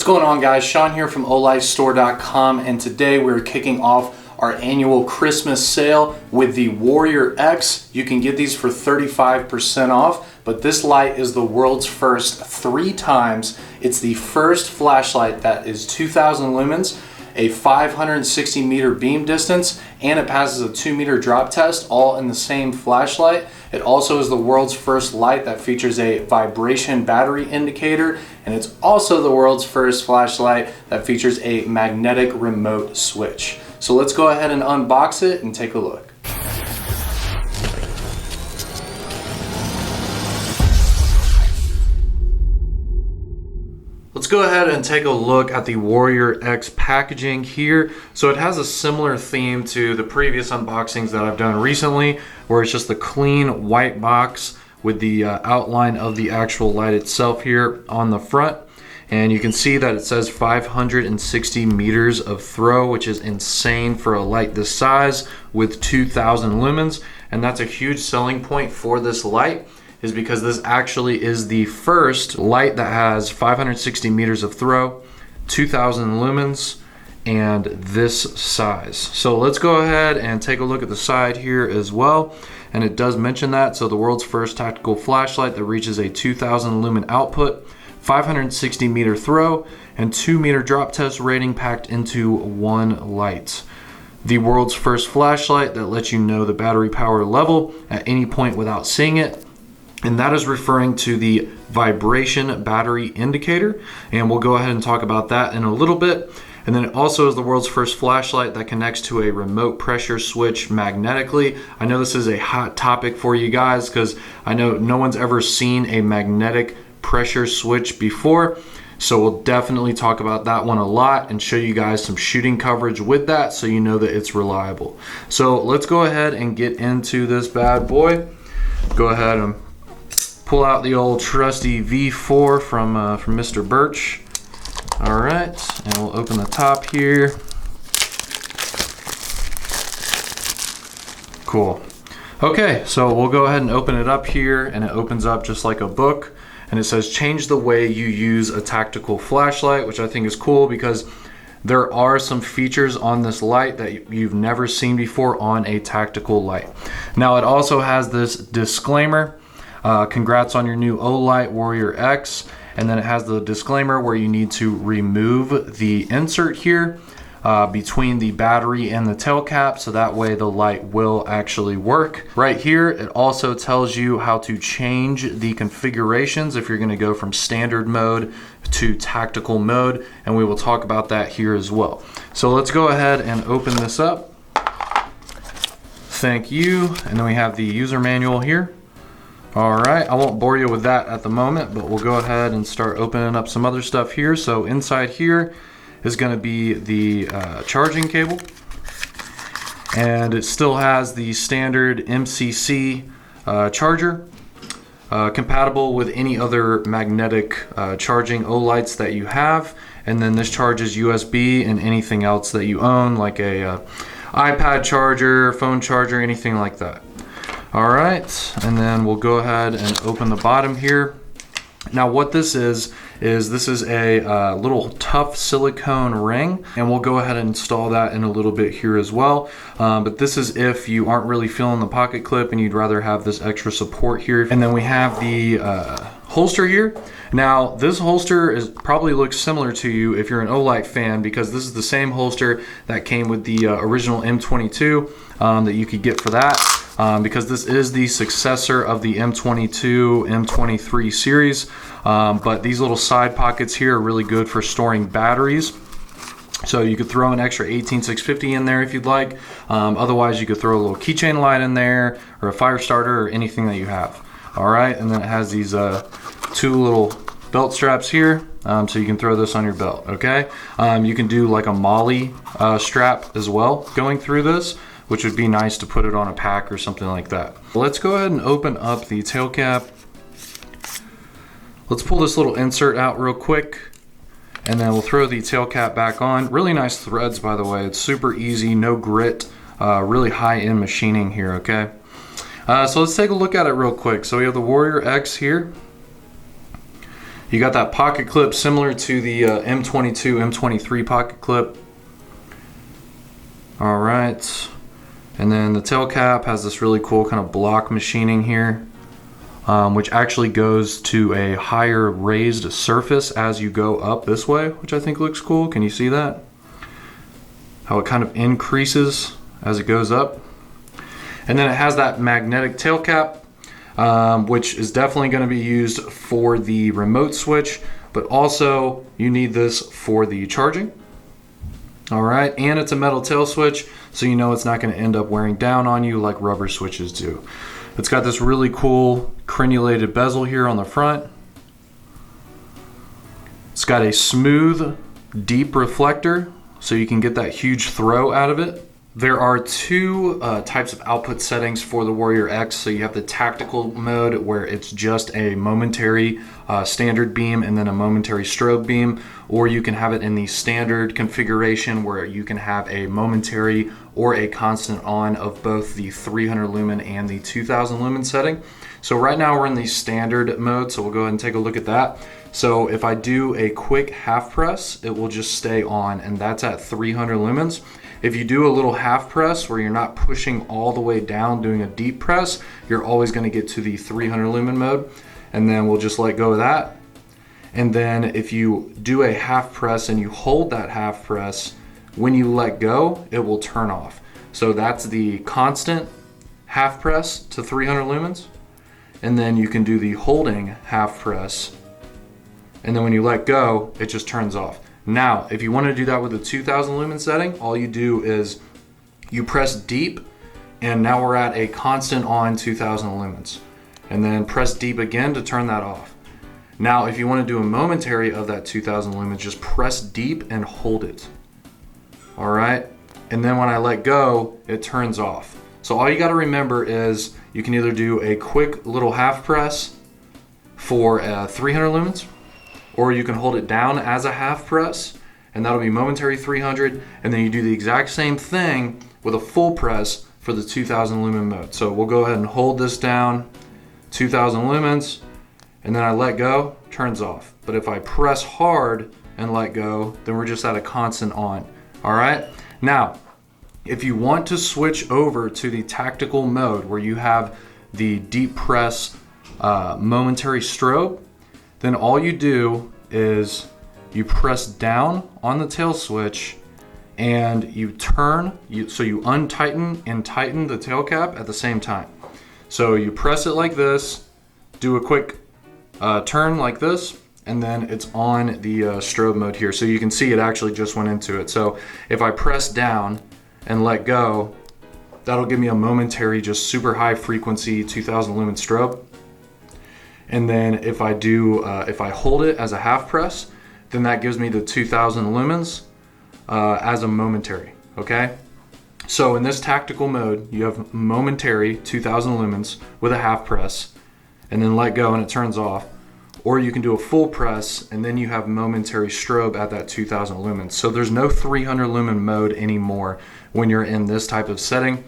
What's going on, guys? Sean here from olightstore.com, and today we're kicking off our annual Christmas sale with the Warrior X. You can get these for 35% off, but this light is the world's first 3 times. It's the first flashlight that is 2,000 lumens, a 560 meter beam distance, and it passes a 2 meter drop test, all in the same flashlight. It also is the world's first light that features a vibration battery indicator, and it's also the world's first flashlight that features a magnetic remote switch. So let's go ahead and unbox it and take a look. Let's go ahead and take a look at the Warrior X packaging here. So it has a similar theme to the previous unboxings that I've done recently, where it's just the clean white box with the outline of the actual light itself here on the front. And you can see that it says 560 meters of throw, which is insane for a light this size with 2,000 lumens. And that's a huge selling point for this light, is because this actually is the first light that has 560 meters of throw, 2,000 lumens, and this size. So let's go ahead and take a look at the side here as well. And it does mention that. So the world's first tactical flashlight that reaches a 2,000 lumen output, 560 meter throw, and 2 meter drop test rating packed into one light. The world's first flashlight that lets you know the battery power level at any point without seeing it. And that is referring to the vibration battery indicator. And we'll go ahead and talk about that in a little bit. And then it also is the world's first flashlight that connects to a remote pressure switch magnetically. I know this is a hot topic for you guys because I know no one's ever seen a magnetic pressure switch before. So we'll definitely talk about that one a lot and show you guys some shooting coverage with that so you know that it's reliable. So let's go ahead and get into this bad boy. Go ahead and pull out the old trusty V4 from Mr. Birch. All right, and we'll open the top here. Cool. Okay, so we'll go ahead and open it up here, and it opens up just like a book. And it says, change the way you use a tactical flashlight, which I think is cool because there are some features on this light that you've never seen before on a tactical light. Now it also has this disclaimer, congrats on your new Olight Warrior X. And then it has the disclaimer where you need to remove the insert here between the battery and the tail cap, so that way the light will actually work. Right here, it also tells you how to change the configurations if you're gonna go from standard mode to tactical mode, and we will talk about that here as well. So let's go ahead and open this up. Thank you. And then we have the user manual here. All right, I won't bore you with that at the moment, but we'll go ahead and start opening up some other stuff here. So inside here is gonna be the charging cable. And it still has the standard MCC charger, compatible with any other magnetic charging Olights that you have. And then this charges USB and anything else that you own, like a iPad charger, phone charger, anything like that. All right, and then we'll go ahead and open the bottom here. Now what this is this is a little tough silicone ring, and we'll go ahead and install that in a little bit here as well. But this is if you aren't really feeling the pocket clip and you'd rather have this extra support here. And then we have the holster here. Now this holster probably looks similar to you if you're an Olight fan, because this is the same holster that came with the original M22 that you could get for that. Because this is the successor of the M22, M23 series. But these little side pockets here are really good for storing batteries. So you could throw an extra 18650 in there if you'd like. Otherwise, you could throw a little keychain light in there, or a fire starter, or anything that you have. All right, and then it has these 2 little belt straps here, so you can throw this on your belt, okay? You can do like a MOLLE strap as well going through this, which would be nice to put it on a pack or something like that. Let's go ahead and open up the tail cap. Let's pull this little insert out real quick, and then we'll throw the tail cap back on. Really nice threads, by the way. It's super easy, no grit, really high-end machining here, okay? So let's take a look at it real quick. So we have the Warrior X here. You got that pocket clip similar to the M22, M23 pocket clip. All right. And then the tail cap has this really cool kind of block machining here, which actually goes to a higher raised surface as you go up this way, which I think looks cool. Can you see that? How it kind of increases as it goes up. And then it has that magnetic tail cap, which is definitely going to be used for the remote switch, but also you need this for the charging. All right, and it's a metal tail switch, so you know it's not going to end up wearing down on you like rubber switches do. It's got this really cool crenulated bezel here on the front. It's got a smooth, deep reflector, so you can get that huge throw out of it. There are two types of output settings for the Warrior X. So you have the tactical mode where it's just a momentary standard beam and then a momentary strobe beam, or you can have it in the standard configuration where you can have a momentary or a constant on of both the 300 lumen and the 2000 lumen setting. So right now we're in the standard mode, so we'll go ahead and take a look at that. So if I do a quick half press, it will just stay on, and that's at 300 lumens. If you do a little half press where you're not pushing all the way down doing a deep press, you're always going to get to the 300 lumen mode, and then we'll just let go of that. And then if you do a half press and you hold that half press, when you let go, it will turn off. So that's the constant half press to 300 lumens. And then you can do the holding half press, and then when you let go, it just turns off. Now, if you want to do that with the 2000 lumen setting, all you do is you press deep, and now we're at a constant on 2000 lumens. And then press deep again to turn that off. Now, if you want to do a momentary of that 2000 lumens, just press deep and hold it. All right? And then when I let go, it turns off. So all you got to remember is you can either do a quick little half press for 300 lumens, or you can hold it down as a half press, and that'll be momentary 300, and then you do the exact same thing with a full press for the 2000 lumen mode. So we'll go ahead and hold this down, 2000 lumens, and then I let go, turns off. But if I press hard and let go, then we're just at a constant on. All right? Now, if you want to switch over to the tactical mode where you have the deep press momentary strobe, then all you do is you press down on the tail switch and you turn, so you untighten and tighten the tail cap at the same time. So you press it like this, do a quick turn like this, and then it's on the strobe mode here. So you can see it actually just went into it. So if I press down and let go, that'll give me a momentary, just super high frequency 2000 lumen strobe. And then if I do, if I hold it as a half press, then that gives me the 2000 lumens as a momentary, okay? So in this tactical mode, you have momentary 2000 lumens with a half press, and then let go and it turns off. Or you can do a full press, and then you have momentary strobe at that 2000 lumens. So there's no 300 lumen mode anymore when you're in this type of setting.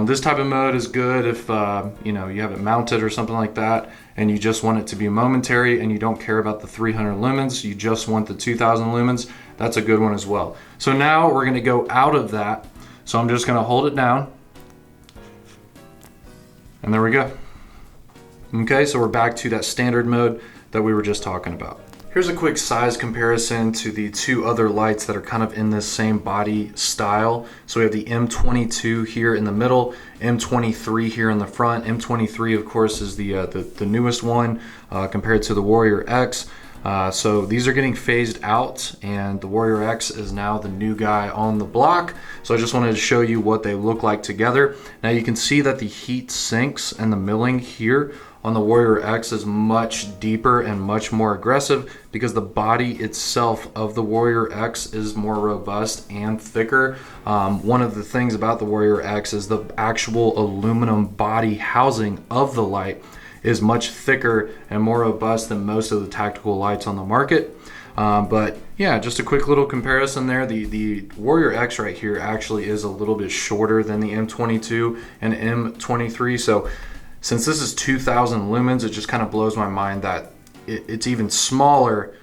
This type of mode is good if you have it mounted or something like that, and you just want it to be momentary and you don't care about the 300 lumens, you just want the 2000 lumens. That's a good one as well. So now we're going to go out of that. So I'm just going to hold it down, and there we go. Okay, so we're back to that standard mode that we were just talking about. Here's a quick size comparison to the two other lights that are kind of in this same body style. So we have the M22 here in the middle, M23 here in the front. M23, of course, is the newest one compared to the Warrior X. So these are getting phased out, and the Warrior X is now the new guy on the block. So I just wanted to show you what they look like together. Now you can see that the heat sinks and the milling here on the Warrior X is much deeper and much more aggressive because the body itself of the Warrior X is more robust and thicker. One of the things about the Warrior X is the actual aluminum body housing of the light is much thicker and more robust than most of the tactical lights on the market. But yeah, just a quick little comparison there. The Warrior X right here actually is a little bit shorter than the M22 and M23. So since this is 2000 lumens, it just kind of blows my mind that it's even smaller,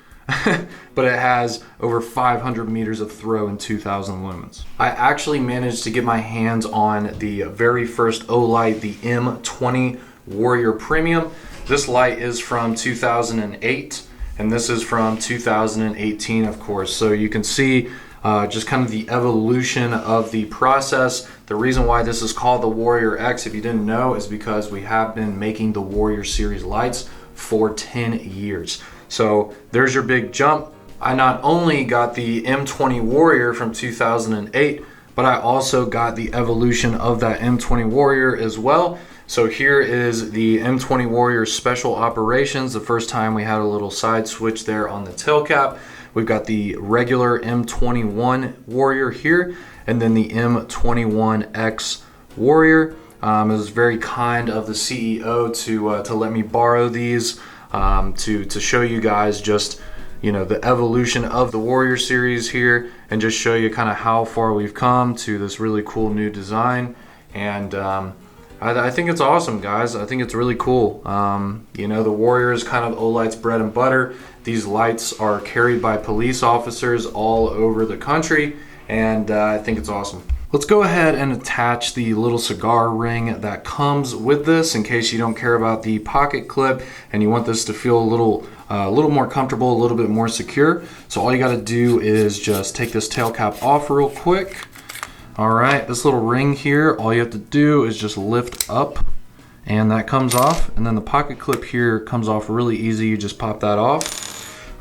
but it has over 500 meters of throw and 2,000 lumens. I actually managed to get my hands on the very first Olight, the M20 Warrior Premium. This light is from 2008, and this is from 2018, of course. So you can see just kind of the evolution of the process. The reason why this is called the Warrior X, if you didn't know, is because we have been making the Warrior series lights for 10 years. So there's your big jump. I not only got the M20 Warrior from 2008, but I also got the evolution of that M20 Warrior as well. So here is the M20 Warrior Special Operations. The first time we had a little side switch there on the tail cap. We've got the regular M21 Warrior here, and then the M21X Warrior. It was very kind of the CEO to let me borrow these to show you guys just, you know, the evolution of the Warrior series here, and just show you kind of how far we've come to this really cool new design. And I think it's awesome, guys. I think it's really cool. You know, the Warrior is kind of Olight's bread and butter. These lights are carried by police officers all over the country, and I think it's awesome. Let's go ahead and attach the little cigar ring that comes with this, in case you don't care about the pocket clip and you want this to feel a little more comfortable, a little bit more secure. So all you got to do is just take this tail cap off real quick. All right, this little ring here, all you have to do is just lift up, and that comes off. And then the pocket clip here comes off really easy. You just pop that off.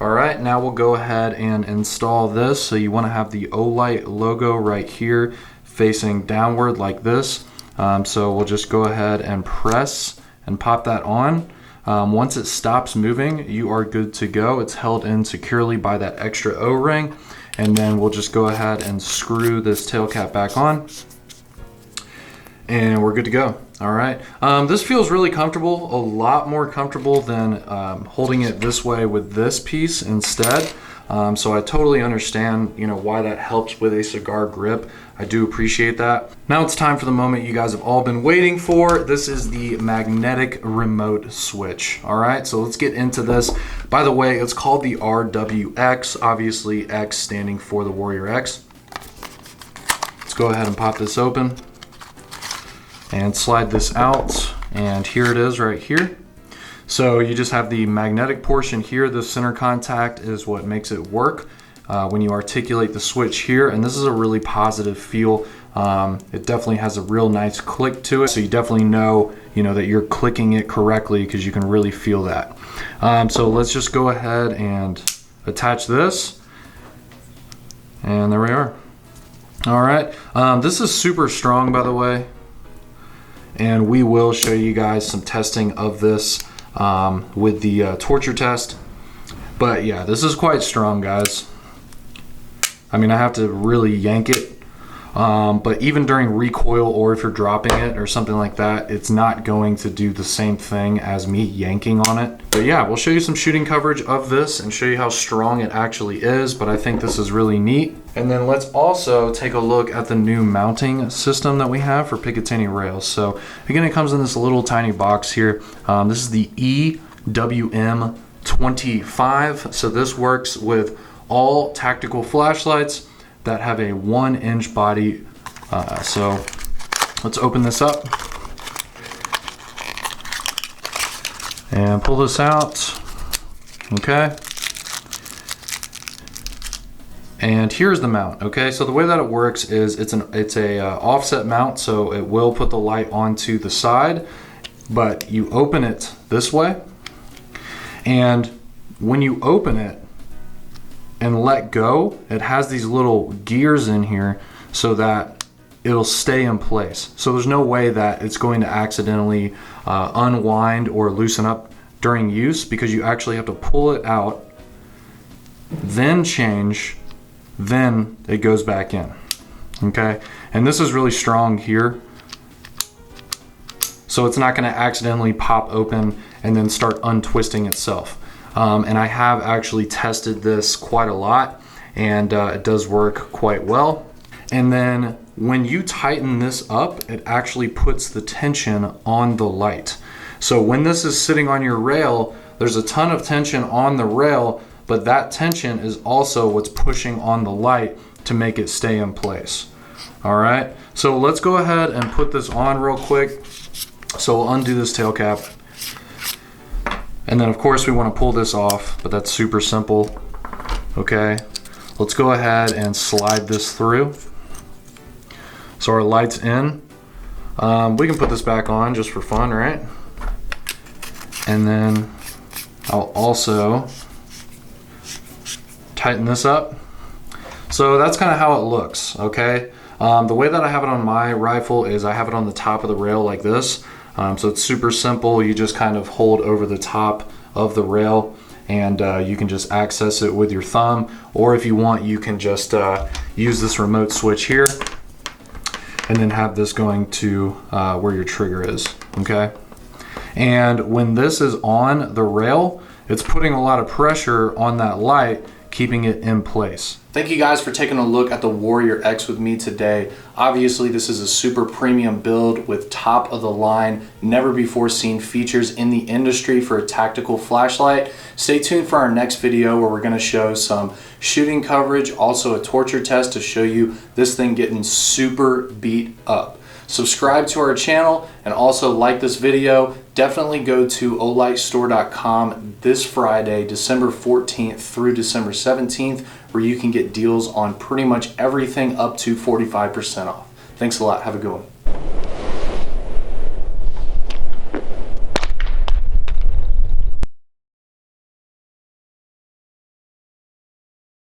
All right, now we'll go ahead and install this. So you want to have the Olight logo right here facing downward like this. So we'll just go ahead and press and pop that on. Once it stops moving, you are good to go. It's held in securely by that extra O-ring. And then we'll just go ahead and screw this tail cap back on, and we're good to go. All right, this feels really comfortable, a lot more comfortable than holding it this way with this piece instead. So I totally understand, you know, why that helps with a cigar grip. I do appreciate that. Now it's time for the moment you guys have all been waiting for. This is the magnetic remote switch. All right, so let's get into this. By the way, it's called the RWX, obviously X standing for the Warrior X. Let's go ahead and pop this open and slide this out, and here it is right here. So you just have the magnetic portion here. The center contact is what makes it work when you articulate the switch here, and this is a really positive feel. It definitely has a real nice click to it, so you definitely know, you know, that you're clicking it correctly, because you can really feel that. So let's just go ahead and attach this, and there we are. All right, this is super strong, by the way, and we will show you guys some testing of this with the torture test. But yeah, this is quite strong, guys. I mean, I have to really yank it, but even during recoil, or if you're dropping it or something like that, it's not going to do the same thing as me yanking on it. But yeah, we'll show you some shooting coverage of this and show you how strong it actually is, but I think this is really neat. And then let's also take a look at the new mounting system that we have for Picatinny rails. So again, it comes in this little tiny box here. This is the EWM25. So this works with all tactical flashlights that have a 1-inch body. So let's open this up and pull this out. Okay. And here's the mount. Okay, so the way that it works is it's a offset mount, so it will put the light onto the side, but you open it this way, and when you open it and let go, it has these little gears in here so that it'll stay in place. So there's no way that it's going to accidentally unwind or loosen up during use, because you actually have to pull it out, then change, then it goes back in. Okay, and this is really strong here, so it's not going to accidentally pop open and then start untwisting itself. And I have actually tested this quite a lot, and it does work quite well. And then when you tighten this up, it actually puts the tension on the light. So when this is sitting on your rail, there's a ton of tension on the rail, but that tension is also what's pushing on the light to make it stay in place. All right, so let's go ahead and put this on real quick. So we'll undo this tail cap. And then of course we want to pull this off, but that's super simple. Okay, let's go ahead and slide this through. So our light's in. We can put this back on just for fun, right? And then I'll also tighten this up. So that's kind of how it looks, okay? The way that I have it on my rifle is I have it on the top of the rail like this. So it's super simple. You just kind of hold over the top of the rail, and you can just access it with your thumb, or if you want, you can just use this remote switch here and then have this going to where your trigger is, okay? And when this is on the rail, it's putting a lot of pressure on that light, keeping it in place. Thank you guys for taking a look at the Warrior X with me today. Obviously, this is a super premium build with top of the line, never before seen features in the industry for a tactical flashlight. Stay tuned for our next video where we're gonna show some shooting coverage, also a torture test to show you this thing getting super beat up. Subscribe to our channel and also like this video. Definitely go to olightstore.com this Friday, December 14th through December 17th, where you can get deals on pretty much everything up to 45% off. Thanks a lot. Have a good one.